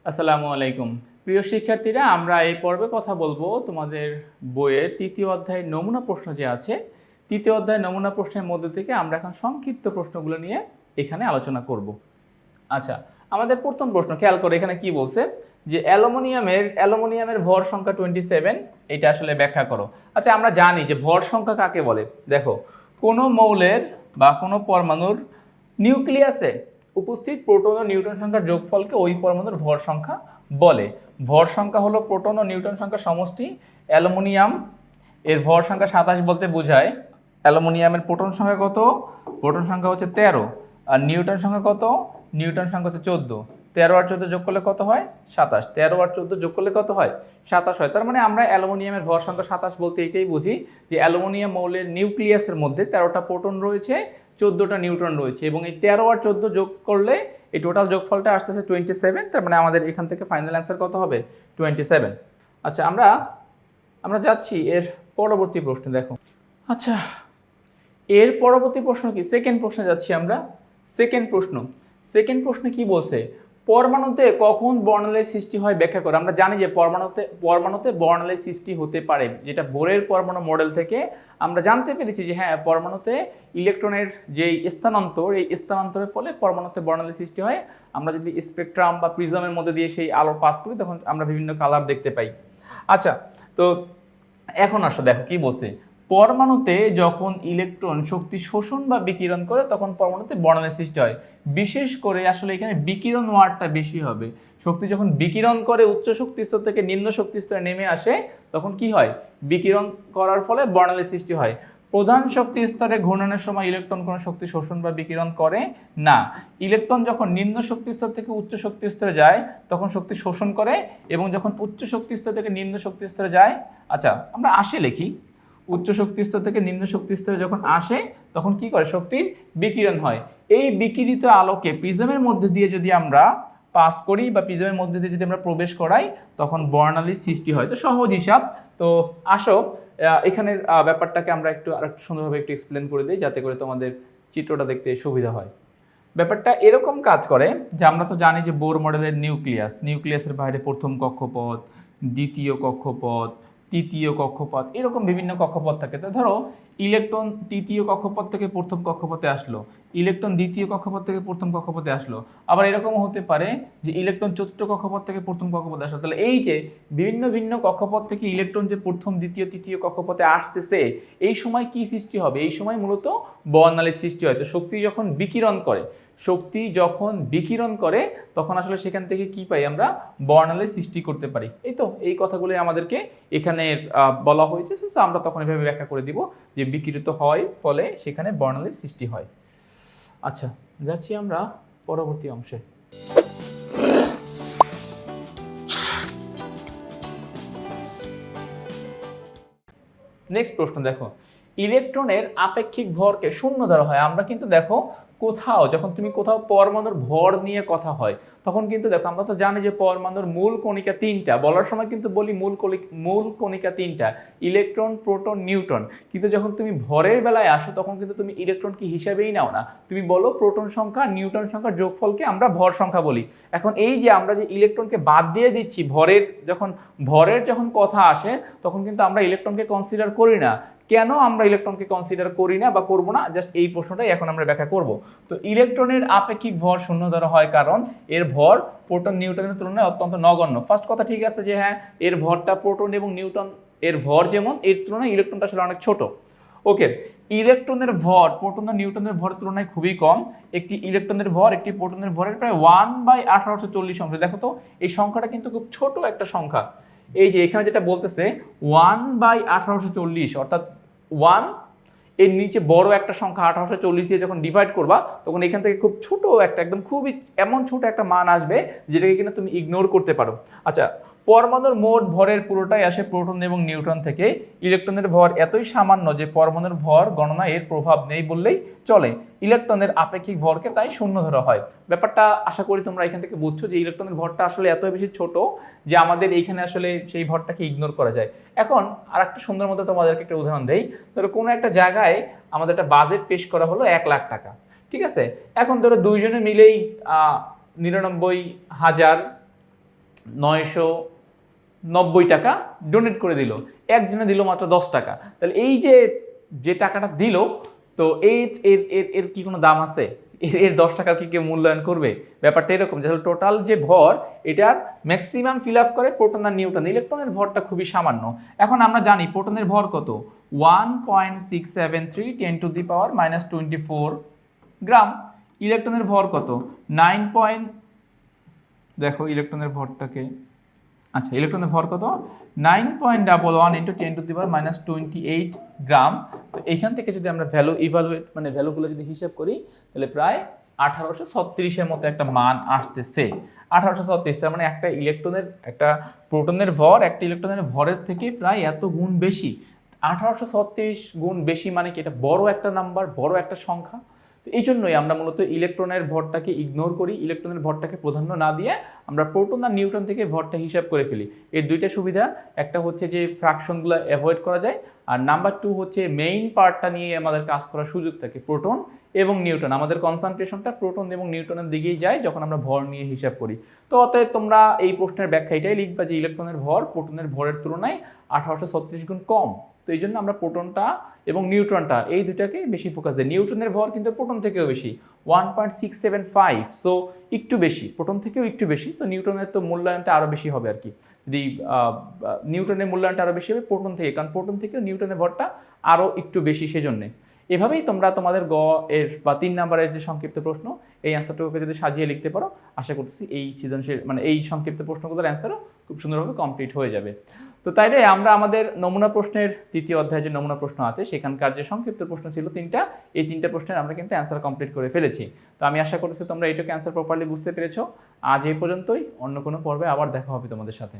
আসসালামু আলাইকুম। প্রিয় শিক্ষার্থীরা, আমরা এই পর্বে কথা বলবো তোমাদের বইয়ের তৃতীয় অধ্যায়ের নমুনা প্রশ্ন যে আছে, তৃতীয় অধ্যায়ের নমুনা প্রশ্নের মধ্যে থেকে আমরা এখন সংক্ষিপ্ত প্রশ্নগুলো নিয়ে এখানে আলোচনা করব। আচ্ছা, আমাদের প্রথম প্রশ্ন খেয়াল করে এখানে কি বলছে যে অ্যালুমিনিয়ামের ভর সংখ্যা 27, এটা আসলে ব্যাখ্যা করো। আচ্ছা, আমরা জানি যে ভর সংখ্যা কাকে বলে। দেখো, কোনো মৌলের বা কোনো পরমাণুর নিউক্লিয়াসে উপস্থিত প্রোটন ও নিউট্রন সংখ্যার যোগফলকে ওই পরমাণুর ভর সংখ্যা বলে। ভর সংখ্যা হলো প্রোটন ও নিউট্রন সংখ্যার সমষ্টি। অ্যালুমিনিয়াম এর ভর সংখ্যা 27 বলতে বোঝায় অ্যালুমিনিয়ামের প্রোটন সংখ্যা কত? প্রোটন সংখ্যা হচ্ছে 13। আর নিউটন সংখ্যা কত? নিউটন সংখ্যা হচ্ছে 14। 13 আর 14 যোগ করলে কত হয়? 27। 13 আর 14 যোগ করলে কত হয়? 27 হয়। তার মানে আমরা অ্যালুমিনিয়ামের ভর সংখ্যা 27 বলতে এটাই বুঝি যে অ্যালুমিনিয়াম মৌলের নিউক্লিয়াসের মধ্যে 13টা প্রোটন রয়েছে, 14টা নিউট্রন রয়েছে, এবং এই 13 আর 14 যোগ করলে এই টোটাল যোগফলটা আসতেছে 27। তার মানে আমাদের এখান থেকে ফাইনাল অ্যান্সার কত হবে? 27। আচ্ছা, আমরা যাচ্ছি এর পরবর্তী প্রশ্নে। দেখো, আচ্ছা, এর পরবর্তী প্রশ্ন কি? সেকেন্ড প্রশ্নে যাচ্ছি আমরা। সেকেন্ড প্রশ্নে কি বলছে? পরমাণুতে কখন বর্ণালীর সৃষ্টি হয় ব্যাখ্যা করে। আমরা জানি যে পরমাণুতে বর্ণালীর সৃষ্টি হতে পারে, যেটা বোরের পরমাণু মডেল থেকে আমরা জানতে পেরেছি যে হ্যাঁ, পরমাণুতে ইলেকট্রনের যে স্থানান্তর, এই স্থানান্তরের ফলে পরমাণুতে বর্ণালীর সৃষ্টি হয়। আমরা যদি স্পেকট্রাম বা প্রিজমের মধ্যে দিয়ে সেই আলো পাস করি তখন আমরা বিভিন্ন কালার দেখতে পাই। আচ্ছা, তো এখন আসো, দেখো কি বলছে। পরমাণুতে যখন ইলেকট্রন শক্তি শোষণ বা বিকিরণ করে তখন পরমাণুতে বর্ণালীর সৃষ্টি হয়। বিশেষ করে আসলে এখানে বিকিরণ ওয়ার্ডটা বেশি হবে। শক্তি যখন বিকিরণ করে উচ্চ শক্তি স্তর থেকে নিম্ন শক্তি স্তরে নেমে আসে তখন কি হয়? বিকিরণ করার ফলে বর্ণালীর সৃষ্টি হয়। প্রধান শক্তি স্তরে ঘূর্ণনের সময় ইলেকট্রন কোনো শক্তি শোষণ বা বিকিরণ করে না। ইলেকট্রন যখন নিম্ন শক্তি স্তর থেকে উচ্চ শক্তি স্তরে যায় তখন শক্তি শোষণ করে, এবং যখন উচ্চ শক্তি স্তর থেকে নিম্ন শক্তি স্তরে যায়, আচ্ছা আমরা আসে লিখি, উচ্চ শক্তি স্তর থেকে নিম্ন শক্তি স্তরে যখন আসে তখন কি করে? শক্তির বিকিরণ হয়। এই বিকিরিত আলোকে প্রিজমের মধ্যে দিয়ে যদি আমরা পাস করি বা প্রিজমের মধ্যে দিয়ে যদি আমরা প্রবেশ করাই তখন বর্ণালীর সৃষ্টি হয়। তো সহজ হিসাব। তো আসো এখানের ব্যাপারটাকে আমরা একটু আরেকটু সুন্দরভাবে একটু এক্সপ্লেন করে দিই যাতে করে তোমাদের চিত্রটা দেখতে সুবিধা হয়। ব্যাপারটা এরকম কাজ করে যে আমরা তো জানি যে বোর মডেলের নিউক্লিয়াসের বাইরে প্রথম কক্ষপথ, দ্বিতীয় কক্ষপথ, তৃতীয় কক্ষপথ, এরকম বিভিন্ন কক্ষপথ থাকে। তো ধরো ইলেকট্রন তৃতীয় কক্ষপথ থেকে প্রথম কক্ষপথে আসলো, ইলেকট্রন দ্বিতীয় কক্ষপথ থেকে প্রথম কক্ষপথে আসলো, আবার এরকমও হতে পারে যে ইলেকট্রন চতুর্থ কক্ষপথ থেকে প্রথম কক্ষপথে আসলো। তাহলে এই যে ভিন্ন ভিন্ন কক্ষপথ থেকে ইলেকট্রন যে প্রথম দ্বিতীয় তৃতীয় কক্ষপথে আসতেছে, এই সময় কি সৃষ্টি হবে? এই সময় মূলত বর্ণালীর সৃষ্টি হয়। তো শক্তি যখন বিকিরণ করে তখন আসলে সেখান থেকে কি পাই? আমরা বর্ণালীর সৃষ্টি করতে পারি। এই কথাগুলোই আমাদেরকে এখানে বলা হয়েছে। আমরা তখন এভাবে ব্যাখ্যা করে দিব যে বিকিরিত হয় ফলে সেখানে বর্ণালীর সৃষ্টি হয়। আচ্ছা, যাচ্ছি আমরা পরবর্তী অংশে। নেক্সট প্রশ্ন দেখো, ইলেকট্রনের আপেক্ষিক ভরকে শূন্য ধরা হয়। আমরা কিন্তু দেখো যখন তুমি কোথাও পরমাণুর ভর নিয়ে কথা হয় তখন কিন্তু দেখো, আমরা তো জানি যে পরমাণুর মূল কণিকা 3টা, বলার সময় কিন্তু বলি মূল কণিকা 3টা, ইলেকট্রন, প্রোটন, নিউট্রন। কিন্তু যখন তুমি ভরের বেলায় আসো তখন কিন্তু তুমি ইলেকট্রনকে হিসাবেই নাও না, তুমি বলো প্রোটন সংখ্যা নিউট্রন সংখ্যার যোগফলকে আমরা ভর সংখ্যা বলি। এখন এই যে আমরা যে ইলেকট্রনকে বাদ দিয়ে দিচ্ছি ভরের যখন কথা আসে তখন কিন্তু আমরা ইলেকট্রনকে কনসিডার করি না। কেন আমরা ইলেকট্রনকে কনসিডার করি না বা করবো না, জাস্ট এই প্রশ্নটাই এখন আমরা ব্যাখ্যা করব। তো ইলেকট্রনের আপেক্ষিক ভর শূন্য ধরা হয় কারণ এর ভর প্রোটন নিউট্রনের তুলনায় অত্যন্ত নগণ্য। ফার্স্ট কথা ঠিক আছে যে হ্যাঁ, এর ভরটা প্রোটন এবং নিউট্রন এর ভর যেমন, এর তুলনায় ইলেকট্রনটা আসলে অনেক ছোট। ওকে, ইলেকট্রনের ভর প্রোটন ও নিউট্রনের ভরের তুলনায় খুবই কম। একটি ইলেকট্রনের ভর একটি প্রোটনের ভরের প্রায় 1/1840 অংশ। দেখো তো এই সংখ্যাটা কিন্তু খুব ছোট একটা সংখ্যা। এই যে এখানে যেটা বলতেছে 1/1840, অর্থাৎ 1 এর নিচে বড় একটা সংখ্যা 1840 দিয়ে যখন ডিভাইড করবা তখন এখান থেকে খুব ছোট একটা, একদম খুবই এমন ছোট একটা মান আসবে যেটাকে কিনা তুমি ইগনোর করতে পারো। আচ্ছা, পরমাণুর মোট ভরের পুরোটাই আসে প্রোটন এবং নিউট্রন থেকে। ইলেকট্রনের ভর এতই সামান্য যে পরমাণুর ভর গণনায় এর প্রভাব নেই বললেই চলে। ইলেকট্রনের আপেক্ষিক ভরকে তাই শূন্য ধরা হয়। ব্যাপারটা আশা করি তোমরা এখান থেকে বুঝছো যে ইলেকট্রনের ভরটা আসলে এত বেশি ছোট যে আমাদের এইখানে আসলে সেই ভরটাকে ইগনোর করা যায়। এখন আর একটা সুন্দর মতো তোমাদেরকে একটা উদাহরণ দেই। ধরো কোনো একটা জায়গায় আমাদের একটা বাজেট পেশ করা হলো 1 লাখ টাকা, ঠিক আছে? এখন ধরো দুইজনে মিলেই 99,000 990 টাকা ডোনেট করে দিল, একজনে দিল মাত্র 10 টাকা। তাহলে এই যে টাকাটা দিল, তো এর এর এর এর কি কোনো দাম আছে? এর 10 টাকার কি কেউ মূল্যায়ন করবে? ব্যাপারটা এরকম যে টোটাল যে ভর, এটার ম্যাক্সিমাম ফিল আপ করে প্রোটন আর নিউট্রন। ইলেকট্রনের ভরটা খুবই সামান্য। এখন আমরা জানি প্রোটনের ভর কত, 1.673 10⁻⁻24 গ্রাম। ইলেকট্রনের ভর কত, 9. দেখো ইলেকট্রনের ভরটাকে, আচ্ছা ইলেকট্রনের ভর কত, 9.11 × 10⁻⁻28 গ্রাম। তো এইখান থেকে যদি আমরা ভ্যালুগুলো যদি হিসাব করি, তাহলে প্রায় 1836-এর মতো একটা মান আসতেছে। 1836, তার মানে একটা প্রোটনের ভর একটা ইলেকট্রনের ভরের থেকে প্রায় এত গুণ বেশি। 1836 গুণ বেশি মানে কি, এটা বড় একটা নাম্বার, বড় একটা সংখ্যা। তো এই জন্যই আমরা মূলত ইলেকট্রনের ভরটাকে ইগনোর করি, ইলেকট্রনের ভরটাকে প্রাধান্য না দিয়ে আমরা প্রোটন আর নিউট্রন থেকে ভরটা হিসাব করে ফেলি। এর দুইটা সুবিধা, একটা হচ্ছে যে ফ্র্যাকশনগুলো অ্যাভয়েড করা যায়, আর নাম্বার 2 হচ্ছে মেইন পার্টটা নিয়ে আমাদের কাজ করার সুযোগ থাকে। প্রোটন এবং নিউট্রন, আমাদের কনসেন্ট্রেশনটা প্রোটন এবং নিউট্রনের দিকেই যায় যখন আমরা ভর নিয়ে হিসাব করি। তো অতএব তোমরা এই প্রশ্নের ব্যাখ্যা এটাই লিখবা যে ইলেকট্রনের ভর প্রোটনের ভরের তুলনায় 1836 গুণ কম। তো এই জন্য আমরা প্রোটনটা এবং নিউট্রনটা এই দুটাকে বেশি ফোকাস দিই। নিউট্রনের ভর কিন্তু প্রোটন থেকেও বেশি, 1.675, সো একটু বেশি, প্রোটন থেকেও একটু বেশি। সো নিউট্রনের তো মূল্যায়নটা আরও বেশি হবে আর কি, যদি নিউট্রনের মূল্যায়নটা আরও বেশি হবে প্রোটন থেকে, কারণ প্রোটন থেকেও নিউট্রনের ভরটা আরও একটু বেশি। সেজন্যে এভাবেই তোমরা তোমাদের এর বা 3 নম্বরের যে সংক্ষিপ্ত প্রশ্ন, এই অ্যান্সারটুকুকে যদি সাজিয়ে লিখতে পারো, আশা করছি এই সৃজনশীল এই সংক্ষিপ্ত প্রশ্নগুলোর অ্যান্সারও খুব সুন্দরভাবে কমপ্লিট হয়ে যাবে। তো তাইলে আমরা আমাদের নমুনা প্রশ্নের 3য় অধ্যায়ে যে নমুনা প্রশ্ন আছে, সেখানকার যে সংক্ষিপ্ত প্রশ্ন ছিল 3টা, এই 3টা প্রশ্নের আমরা কিন্তু অ্যান্সার কমপ্লিট করে ফেলেছি। তো আমি আশা করছি তোমরা এইটুকু অ্যান্সার প্রপারলি বুঝতে পেরেছো। আজ এই পর্যন্তই, অন্য কোনো পর্বে আবার দেখা হবে তোমাদের সাথে।